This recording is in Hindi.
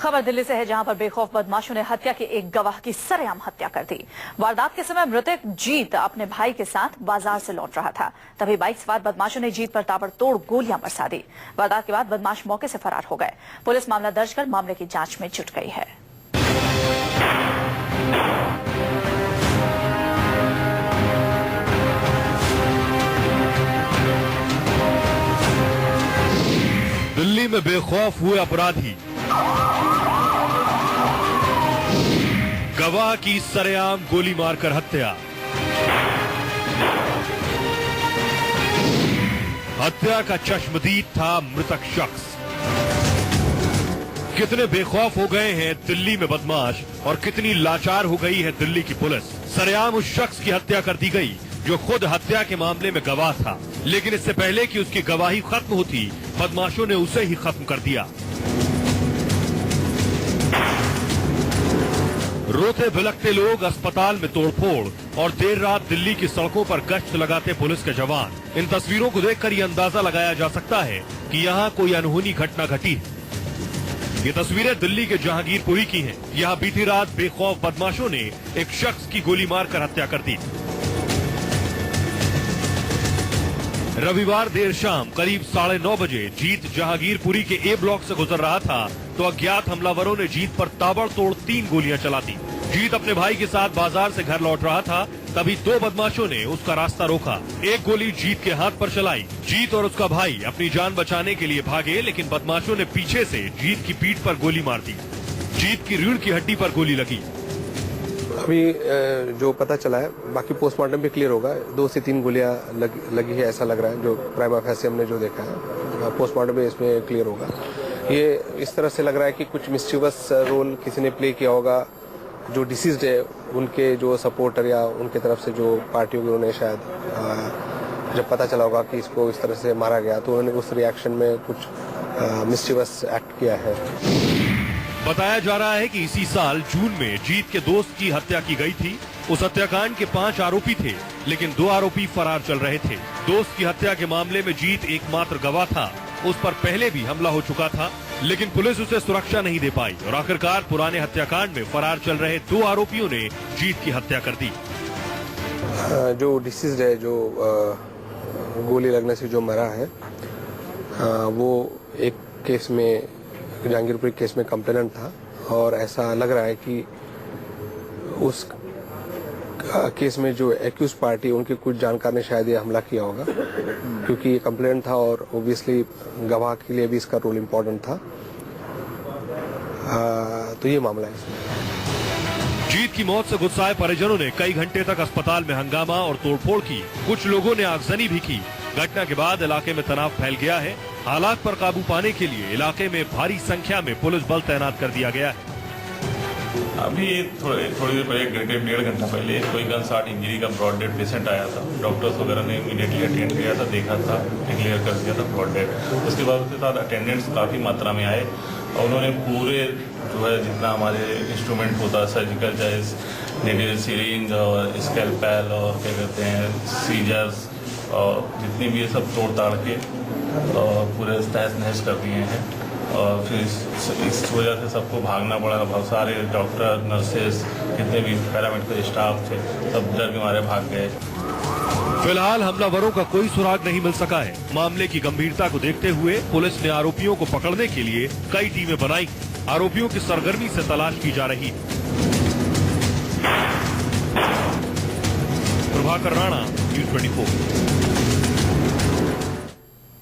खबर दिल्ली से है, जहां पर बेखौफ बदमाशों ने हत्या के एक गवाह की सरेआम हत्या कर दी। वारदात के समय मृतक जीत अपने भाई के साथ बाजार से लौट रहा था। तभी बाइक सवार बदमाशों ने जीत पर ताबड़तोड़ गोलियां बरसा दी। वारदात के बाद बदमाश मौके से फरार हो गए। पुलिस मामला दर्ज कर मामले की जांच में जुट गई है। दिल्ली में बेखौफ हुए अपराधी, गवाह की सरेआम गोली मारकर हत्या। हत्या का चश्मदीद था मृतक शख्स। कितने बेखौफ हो गए हैं दिल्ली में बदमाश और कितनी लाचार हो गई है दिल्ली की पुलिस। सरेआम उस शख्स की हत्या कर दी गई जो खुद हत्या के मामले में गवाह था, लेकिन इससे पहले कि उसकी गवाही खत्म होती, बदमाशों ने उसे ही खत्म कर दिया। रोते भिलकते लोग, अस्पताल में तोड़फोड़ और देर रात दिल्ली की सड़कों पर गश्त लगाते पुलिस के जवान। इन तस्वीरों को देखकर ये अंदाजा लगाया जा सकता है कि यहाँ कोई अनहोनी घटना घटी है। ये तस्वीरें दिल्ली के जहांगीरपुरी की हैं। यहाँ बीती रात बेखौफ बदमाशों ने एक शख्स की गोली मारकर हत्या कर दी। रविवार देर शाम करीब 9:30 बजे जीत जहांगीरपुरी के ए ब्लॉक से गुजर रहा था तो अज्ञात हमलावरों ने जीत पर ताबड़तोड़ 3 गोलियां चला दी। जीत अपने भाई के साथ बाजार से घर लौट रहा था, तभी 2 बदमाशों ने उसका रास्ता रोका। एक गोली जीत के हाथ पर चलाई। जीत और उसका भाई अपनी जान बचाने के लिए भागे, लेकिन बदमाशों ने पीछे से जीत की पीठ पर गोली मार दी। जीत की रीढ़ की हड्डी पर गोली लगी। अभी जो पता चला है, बाकी पोस्टमार्टम भी क्लियर होगा। 2 से 3 गोलियां लगी है ऐसा लग रहा है, जो प्राइमा फेसी हमने जो देखा है। पोस्टमार्टम में इसमें क्लियर होगा। ये इस तरह से लग रहा है कि कुछ मिस्चीवस रोल किसी ने प्ले किया होगा। जो डिसीज्ड है उनके जो सपोर्टर या उनके तरफ से जो पार्टी होगी, उन्होंने शायद जब पता चला होगा कि इसको इस तरह से मारा गया तो उन्होंने उस रिएक्शन में कुछ मिस्चीवस एक्ट किया है। बताया जा रहा है कि इसी साल जून में जीत के दोस्त की हत्या की गई थी। उस हत्याकांड के 5 आरोपी थे, लेकिन 2 आरोपी फरार चल रहे थे। दोस्त की हत्या के मामले में जीत एकमात्र गवाह था। उस पर पहले भी हमला हो चुका था, लेकिन पुलिस उसे सुरक्षा नहीं दे पाई और आखिरकार पुराने हत्याकांड में फरार चल रहे 2 आरोपियों ने जीत की हत्या कर दी। जो डिसीज्ड है, जो गोली लगने से जो मरा है, वो एक केस में, जहांगीरपुरी केस में कंप्लेनेंट था और ऐसा लग रहा है कि उस केस में जो एक्यूज पार्टी, उनके कुछ जानकार ने शायद ये हमला किया होगा, क्योंकि ये कंप्लेनेंट था और ओब्वियसली गवाह के लिए भी इसका रोल इम्पोर्टेंट था। तो ये मामला है इसमें। जीत की मौत से गुस्साए परिजनों ने कई घंटे तक अस्पताल में हंगामा और तोड़फोड़ की। कुछ लोगों ने आगजनी भी की। घटना के बाद इलाके में तनाव फैल गया है। हालात पर काबू पाने के लिए इलाके में भारी संख्या में पुलिस बल तैनात कर दिया गया है। अभी थोड़ी देर पहले, 1.5 घंटा पहले कोई गन शॉट इंजरी का ब्रॉड डेड पेशेंट आया था। डॉक्टर्स वगैरह ने इमीडिएटली अटेंड किया था, देखा था, डिक्लेयर कर दिया था ब्रॉड डेड। उसके बाद उसके साथ अटेंडेंट्स काफ़ी मात्रा में आए और उन्होंने पूरे जो है जितना हमारे इंस्ट्रूमेंट होता, सर्जिकल, चाहे नीडल, सिरिंज और स्कैल्पेल और क्या कहते हैं सीजर्स और जितनी भी ये सब तोड़ ताड़ के और पूरे तहस नहस कर दिए हैं। और फिर इस वजह से सबको भागना पड़ा। बहुत सारे डॉक्टर, नर्सेस, जितने भी पैरामेडिकल स्टाफ थे, सब डर के मारे भाग गए। फिलहाल हमलावरों का कोई सुराग नहीं मिल सका है। मामले की गंभीरता को देखते हुए पुलिस ने आरोपियों को पकड़ने के लिए कई टीमें बनाई। आरोपियों की सरगर्मी से तलाश की जा रही है। प्रभाकर राणा, न्यूज़ 24।